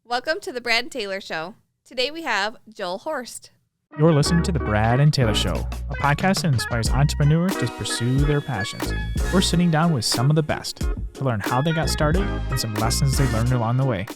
Welcome to the Brad and Taylor Show. Today we have Joel Horst. You're listening to the Brad and Taylor Show, a podcast that inspires entrepreneurs to pursue their passions. We're sitting down with some of the best to learn how they got started and some lessons they learned along the way.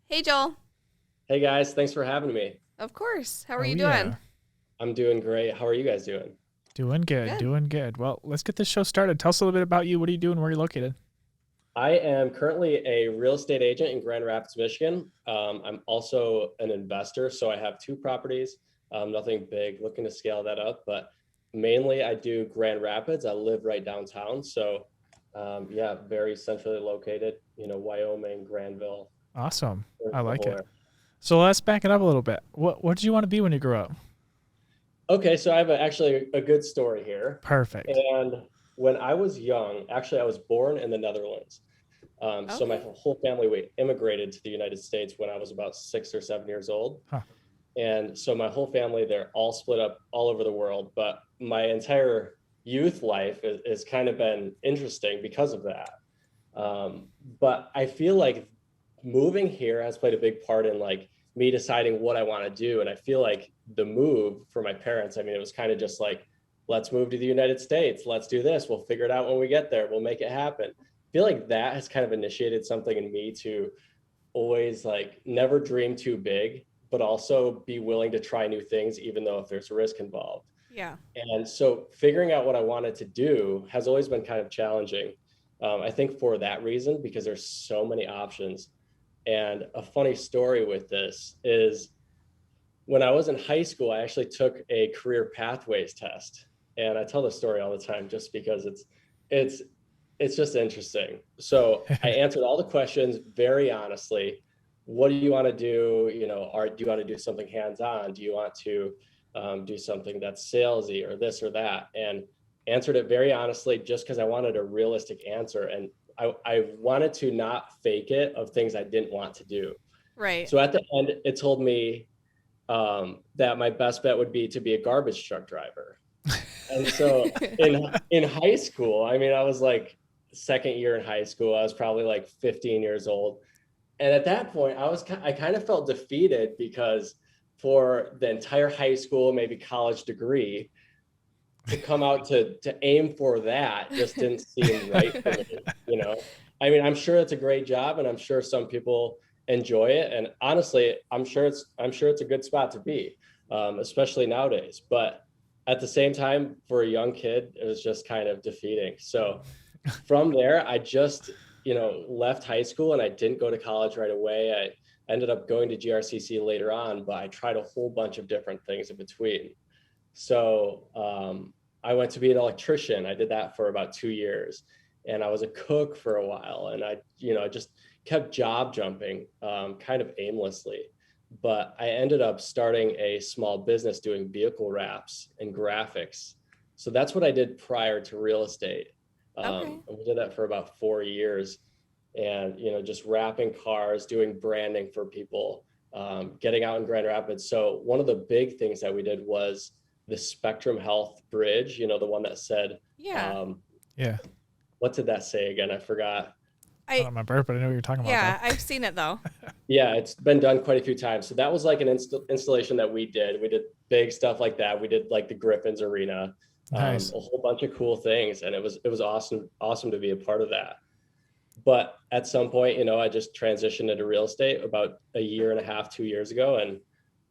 Hey, Joel. Hey guys, thanks for having me. Of course. How are you doing? I'm doing great. How are you guys doing? Doing good. Well, let's get this show started. Tell us a little bit about you. What are you doing? Where are you located? I am currently a real estate agent in Grand Rapids, Michigan. I'm also an investor, so I have two properties. Nothing big, looking to scale that up, but mainly I do Grand Rapids. I live right downtown, so very centrally located, Wyoming, Granville. Awesome. I like it. So let's back it up a little bit. What did you want to be when you grew up? Okay, so I have actually a good story here. Perfect. And when I was young, actually I was born in the Netherlands. So my whole family immigrated to the United States when I was about 6 or 7 years old. Huh. And so my whole family, they're all split up all over the world. But my entire youth life has kind of been interesting because of that. But I feel like moving here has played a big part in like me deciding what I want to do. And I feel like the move for my parents, it was kind of just like, let's move to the United States. Let's do this. We'll figure it out when we get there. We'll make it happen. I feel like that has kind of initiated something in me to always like never dream too big, but also be willing to try new things, even though if there's risk involved. Yeah. And so figuring out what I wanted to do has always been kind of challenging. I think for that reason, because there's so many options. And a funny story with this is when I was in high school, I actually took a career pathways test. And I tell this story all the time just because it's just interesting. So I answered all the questions very honestly. What do you want to do? Do you want to do something hands-on? Do you want to do something that's salesy or this or that? And answered it very honestly, just because I wanted a realistic answer. And I wanted to not fake it of things I didn't want to do. Right. So at the end, it told me that my best bet would be to be a garbage truck driver. And so in high school, I was like second year in high school, I was probably like 15 years old. And at that point, I kind of felt defeated because for the entire high school, maybe college degree, to come out to aim for that just didn't seem right for me, I'm sure it's a great job and I'm sure some people enjoy it. And honestly, I'm sure it's a good spot to be, especially nowadays. But at the same time, for a young kid, it was just kind of defeating. So from there, I just, left high school and I didn't go to college right away. I ended up going to GRCC later on, but I tried a whole bunch of different things in between. So I went to be an electrician. I did that for about 2 years. And I was a cook for a while. And I just kept job jumping kind of aimlessly. But I ended up starting a small business doing vehicle wraps and graphics. So that's what I did prior to real estate. We did that for about 4 years and, just wrapping cars, doing branding for people, getting out in Grand Rapids. So one of the big things that we did was the Spectrum Health Bridge, the one that said, what did that say again? I forgot. I don't remember, but I know what you're talking about. Yeah, I've seen it though. Yeah, it's been done quite a few times. So that was like an installation that we did. We did big stuff like that. We did like the Griffins Arena, nice. A whole bunch of cool things. And it was awesome to be a part of that. But at some point, I just transitioned into real estate about a year and a half, 2 years ago. And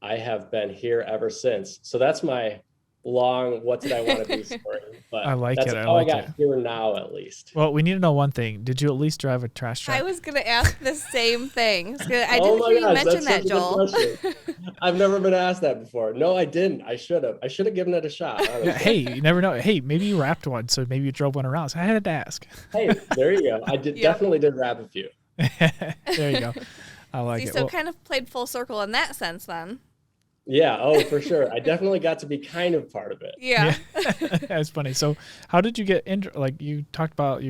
I have been here ever since. So that's my long what did I want to be story, but I like that's it. how I got here now, at least. Well, we need to know one thing. Did you at least drive a trash truck? I was gonna ask the same thing. I didn't hear you mention that, Joel. I've never been asked that before. No, I didn't. I should have given it a shot. Hey, you never know. Hey, maybe you wrapped one, so maybe you drove one around. So I had to ask. Hey, there you go. I definitely did wrap a few. There you go. I like it. So kind of played full circle in that sense then. Yeah. Oh, for sure. I definitely got to be kind of part of it. Yeah. That's funny. So how did you get into, like you talked about,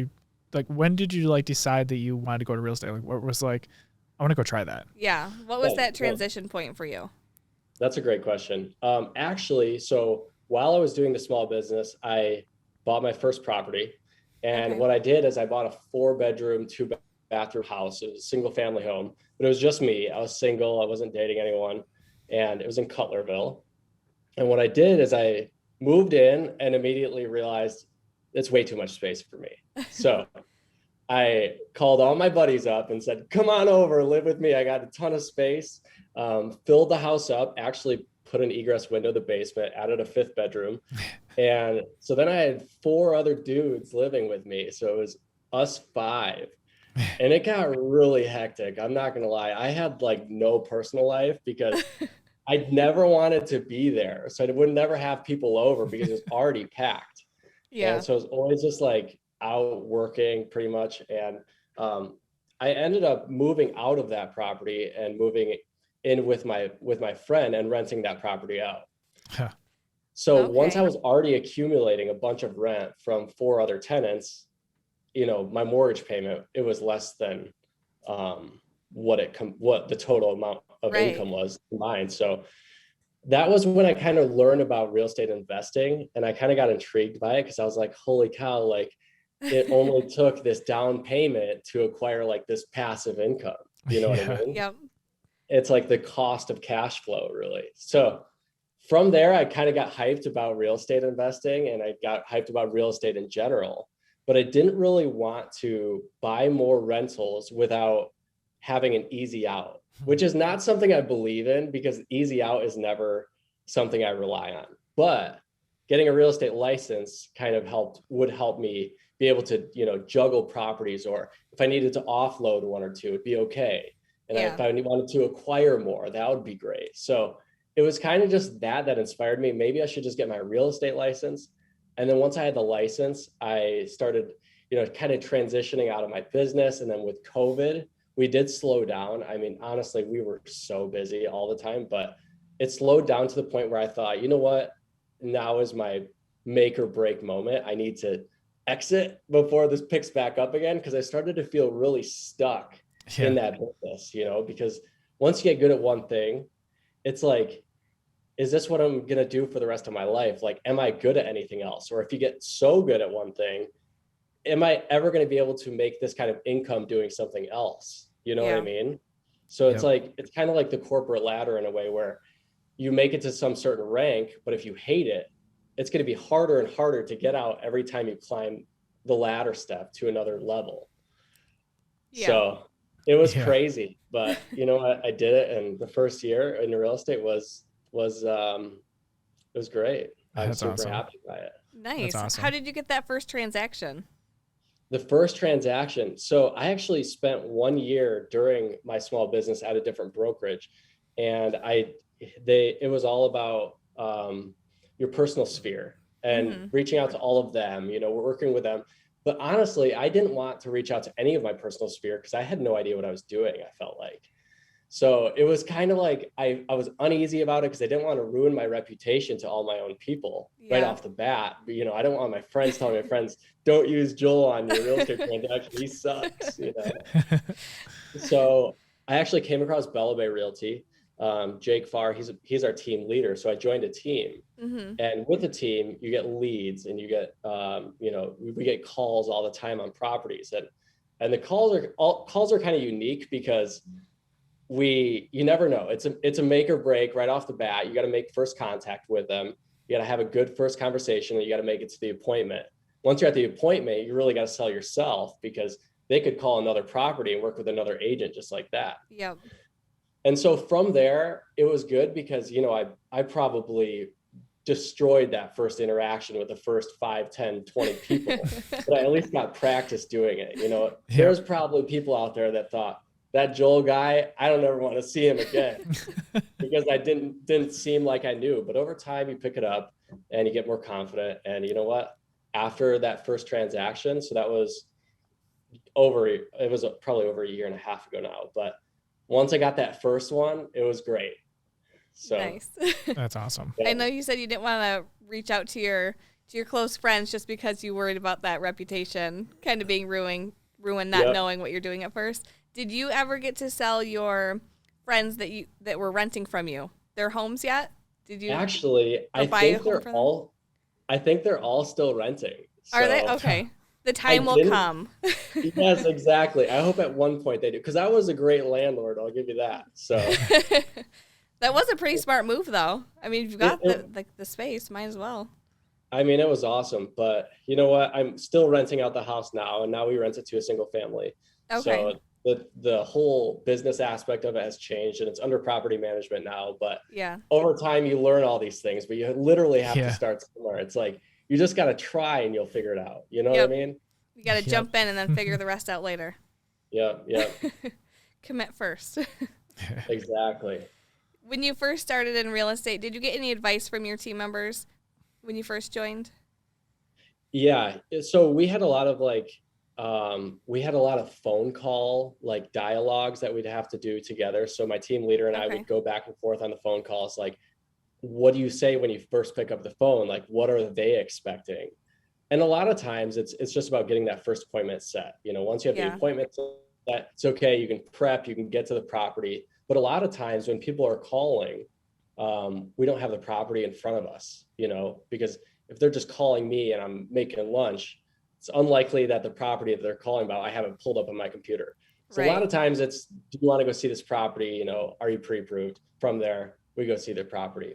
when did you decide that you wanted to go to real estate? Like what was I want to go try that. Yeah. What was that transition point for you? That's a great question. Actually, so while I was doing the small business, I bought my first property. And what I did is I bought a 4-bedroom, 2-bathroom house. It was a single family home but it was just me. I was single. I wasn't dating anyone. And it was in Cutlerville. And what I did is I moved in and immediately realized it's way too much space for me. So I called all my buddies up and said, come on over, live with me. I got a ton of space, filled the house up, actually put an egress window in the basement, added a 5th bedroom. And so then I had 4 other dudes living with me. So it was us 5. And it got really hectic. I'm not going to lie. I had like no personal life because I never wanted to be there. So I would never have people over because it was already packed. Yeah. And so it was always just like out working pretty much. And I ended up moving out of that property and moving in with my friend and renting that property out. Huh. So once I was already accumulating a bunch of rent from 4 other tenants, my mortgage payment, it was less than what the total amount of income was combined. So that was when I kind of learned about real estate investing, and I kind of got intrigued by it because I was like, holy cow, like it only took this down payment to acquire like this passive income. You know what I mean? Yep. It's like the cost of cash flow, really. So from there, I kind of got hyped about real estate investing, and I got hyped about real estate in general, but I didn't really want to buy more rentals without having an easy out, which is not something I believe in because easy out is never something I rely on. But getting a real estate license kind of would help me be able to, juggle properties, or if I needed to offload 1 or 2, it'd be okay. And if I wanted to acquire more, that would be great. So it was kind of just that inspired me. Maybe I should just get my real estate license. And then once I had the license, I started, kind of transitioning out of my business. And then with COVID, we did slow down. I mean, honestly, we were so busy all the time, but it slowed down to the point where I thought, you know what, now is my make or break moment. I need to exit before this picks back up again, because I started to feel really stuck in that business, because once you get good at one thing, it's like, is this what I'm going to do for the rest of my life? Like, am I good at anything else? Or if you get so good at one thing, am I ever going to be able to make this kind of income doing something else? You know what I mean? So it's like, it's kind of like the corporate ladder in a way where you make it to some certain rank, but if you hate it, it's going to be harder and harder to get out every time you climb the ladder step to another level. So it was crazy, but you know what? I did it. And the first year in real estate it was great. I'm super happy by it. Nice. Awesome. How did you get that first transaction? The first transaction. So I actually spent 1 year during my small business at a different brokerage, and it was all about your personal sphere and reaching out to all of them. We're working with them. But honestly, I didn't want to reach out to any of my personal sphere because I had no idea what I was doing, I felt like. So it was kind of like I was uneasy about it because I didn't want to ruin my reputation to all my own people right off the bat. But, I don't want my friends telling my friends, don't use Joel on your real estate transaction. He sucks, So I actually came across Bellabay Realty. Jake Farr, he's our team leader. So I joined a team, and with the team, you get leads and you get, we get calls all the time on properties, and the calls are kind of unique because you never know. It's a make or break right off the bat. You got to make first contact with them. You got to have a good first conversation, and you got to make it to the appointment. Once you're at the appointment, you really got to sell yourself because they could call another property and work with another agent just like that. Yep. And so from there, it was good because, I probably destroyed that first interaction with the first 5, 10, 20 people, but I at least got practice doing it. There's probably people out there that thought, that Joel guy, I don't ever want to see him again because I didn't seem like I knew. But over time, you pick it up and you get more confident. And you know what? After that first transaction, so that was probably over a year and a half ago now. But once I got that first one, it was great. So nice. That's awesome. I know you said you didn't want to reach out to your close friends just because you worried about that reputation kind of being ruined, not knowing what you're doing at first. Did you ever get to sell your friends that were renting from you their homes yet? Did you actually? I think they're all still renting. So, are they okay? The time will come. Yes, exactly. I hope at one point they do, because I was a great landlord. I'll give you that. So that was a pretty smart move, though. I mean, if you've got the space, might as well. I mean, it was awesome, but you know what? I'm still renting out the house now, and now we rent it to a single family. Okay. So the whole business aspect of it has changed, and it's under property management now. But yeah, over time, you learn all these things, but you literally have to start somewhere. It's like you just got to try, and you'll figure it out. You know what I mean? You got to jump in and then figure the rest out later. Yep. Commit first. Exactly. When you first started in real estate, did you get any advice from your team members when you first joined? Yeah. So we had a lot of phone call, like dialogues that we'd have to do together. So my team leader and I would go back and forth on the phone calls. Like, what do you say when you first pick up the phone? Like, what are they expecting? And a lot of times it's just about getting that first appointment set. You know, once you have the appointment set, it's okay. You can prep, you can get to the property. But a lot of times when people are calling, we don't have the property in front of us, you know, because if they're just calling me and I'm making lunch, it's unlikely that the property that they're calling about, I haven't pulled up on my computer. So a lot of times it's, do you want to go see this property? You know, are you pre-approved? From there, we go see the property.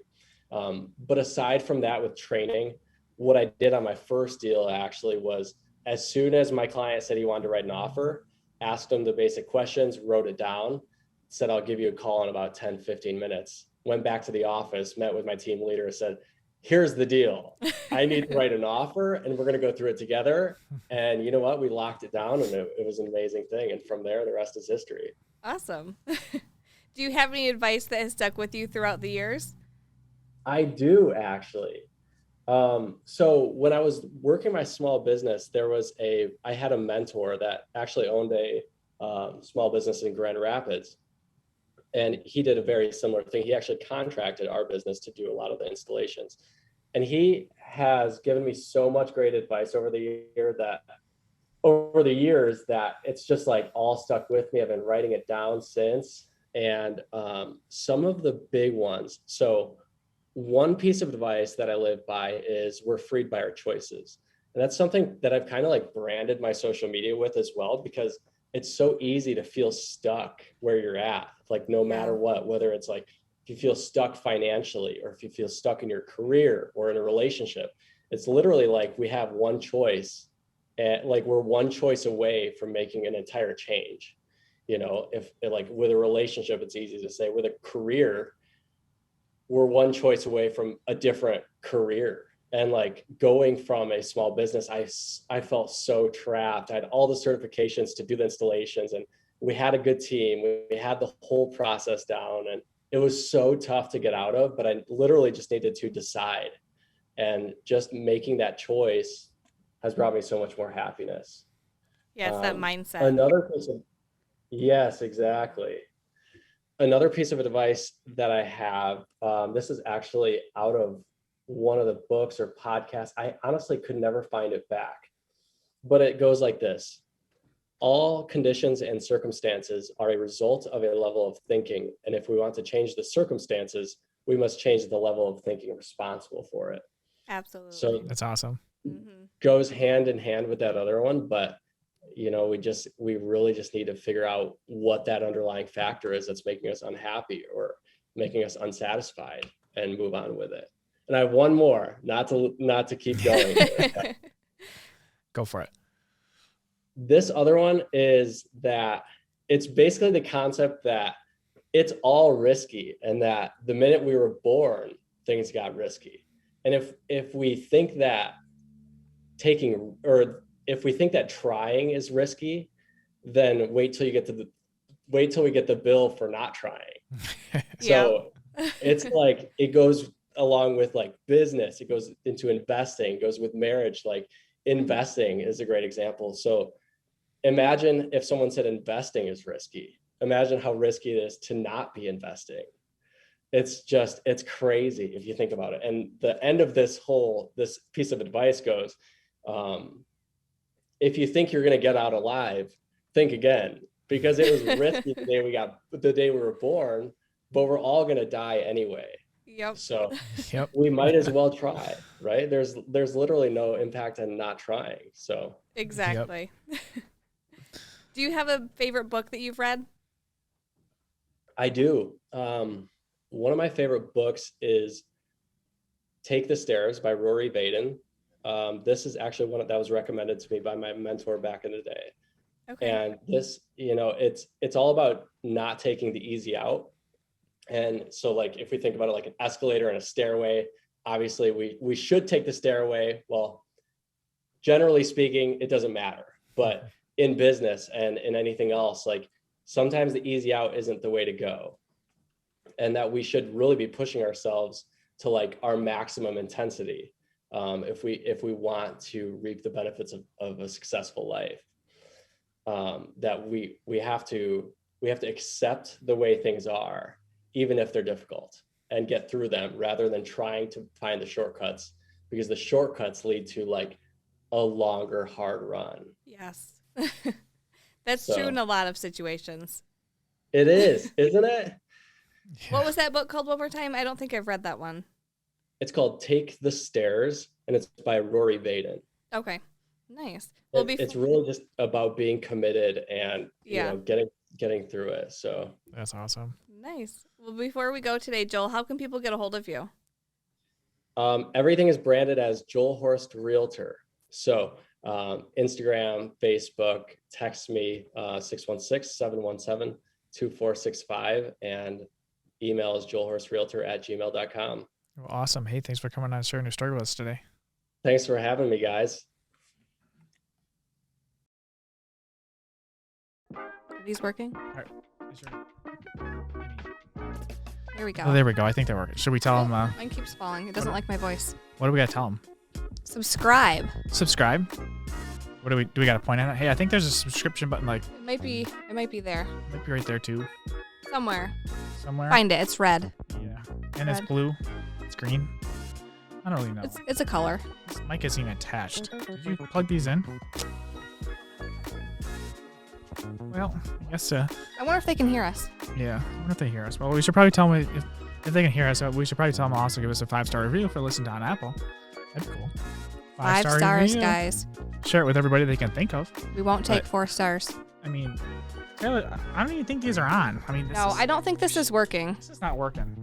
But aside from that, with training, what I did on my first deal actually was, as soon as my client said he wanted to write an offer, asked him the basic questions, wrote it down, said, I'll give you a call in about 10, 15 minutes. Went back to the office, met with my team leader, said, here's the deal. I need to write an offer and we're going to go through it together. And you know what? We locked it down and it was an amazing thing. And from there, the rest is history. Awesome. Do you have any advice that has stuck with you throughout the years? I do, actually. So when I was working my small business, I had a mentor that actually owned a small business in Grand Rapids. And he did a very similar thing. He actually contracted our business to do a lot of the installations. And he has given me so much great advice over the years that it's just like all stuck with me. I've been writing it down since. And some of the big ones. So one piece of advice that I live by is we're freed by our choices. And that's something that I've kind of like branded my social media with as well, because it's so easy to feel stuck where you're at, like no matter what, whether it's like if you feel stuck financially or if you feel stuck in your career or in a relationship, it's literally like we have one choice and like we're one choice away from making an entire change. You know, if like with a relationship, it's easy to say. With a career, we're one choice away from a different career. And like going from a small business, I felt so trapped. I had all the certifications to do the installations and we had a good team. We had the whole process down and it was so tough to get out of, but I literally just needed to decide. And just making that choice has brought me so much more happiness. Yeah, it's that mindset. Yes, exactly. Another piece of advice that I have, this is actually out of one of the books or podcasts. I honestly could never find it back, but it goes like this. All conditions and circumstances are a result of a level of thinking. And if we want to change the circumstances, we must change the level of thinking responsible for it. Absolutely. So that's awesome. Goes hand in hand with that other one, but you know, we really just need to figure out what that underlying factor is that's making us unhappy or making us unsatisfied and move on with it. And I have one more, not to keep going. Go for it. This other one is that it's basically the concept that it's all risky and that the minute we were born, things got risky. And if we think that trying is risky, then wait till we get the bill for not trying. So it's like, it goes along with like business, it goes into investing, it goes with marriage. Like investing is a great example. So imagine if someone said investing is risky. Imagine how risky it is to not be investing. It's crazy if you think about it. And the end of this piece of advice goes, if you think you're going to get out alive, think again, because it was risky the day we were born, but we're all going to die anyway. Yep. So Yep. we might as well try, right? There's literally no impact on not trying. So Exactly. Do you have a favorite book that you've read? I do. One of my favorite books is Take the Stairs by Rory Vaden. This is actually one that was recommended to me by my mentor back in the day. Okay. And this, it's all about not taking the easy out. And so like, if we think about it like an escalator and a stairway, obviously we should take the stairway. Well, generally speaking, it doesn't matter, but in business and in anything else, like sometimes the easy out isn't the way to go. And that we should really be pushing ourselves to like our maximum intensity if we want to reap the benefits of a successful life. That we have to accept the way things are, even if they're difficult, and get through them rather than trying to find the shortcuts, because the shortcuts lead to like a longer, hard run. Yes. That's true in a lot of situations. It is, isn't it? Yeah. What was that book called one more time? I don't think I've read that one. It's called Take the Stairs, and it's by Rory Vaden. Okay. Nice. Well, it's really just about being committed and getting through it. So That's awesome. nice. Well, before we go today, Joel, how can people get a hold of you? Everything is branded as Joel Horst Realtor. So Instagram, Facebook, text me 616-717-2465, and email is joelhorstrealtor@gmail.com. Well, awesome. Hey, thanks for coming on and sharing your story with us today. Thanks for having me, guys. Are these working? All right. Here we go. Oh, there we go. I think that worked. Should we tell them? Mine keeps falling. It doesn't like my voice. What do we got to tell them? Subscribe. Subscribe. What do we got to point at it? Hey, I think there's a subscription button. Like It might be there. might be right there too, Somewhere. somewhere. Find it. It's red. Yeah, and it's Red. blue. It's green. I don't really know. It's a color. This mic isn't even attached. Did you plug these in? Well, I guess. I wonder if they can hear us. Yeah. I wonder if they hear us. Well, we should probably tell them if they can hear us. We should probably tell them also give us a 5-star review if they're listening on Apple. That'd be cool. 5 stars, review. guys. Share it with everybody they can think of. We won't take But- 4 stars. I mean, Taylor, I don't even think these are on. I mean, No, I don't think this is working. This is not working.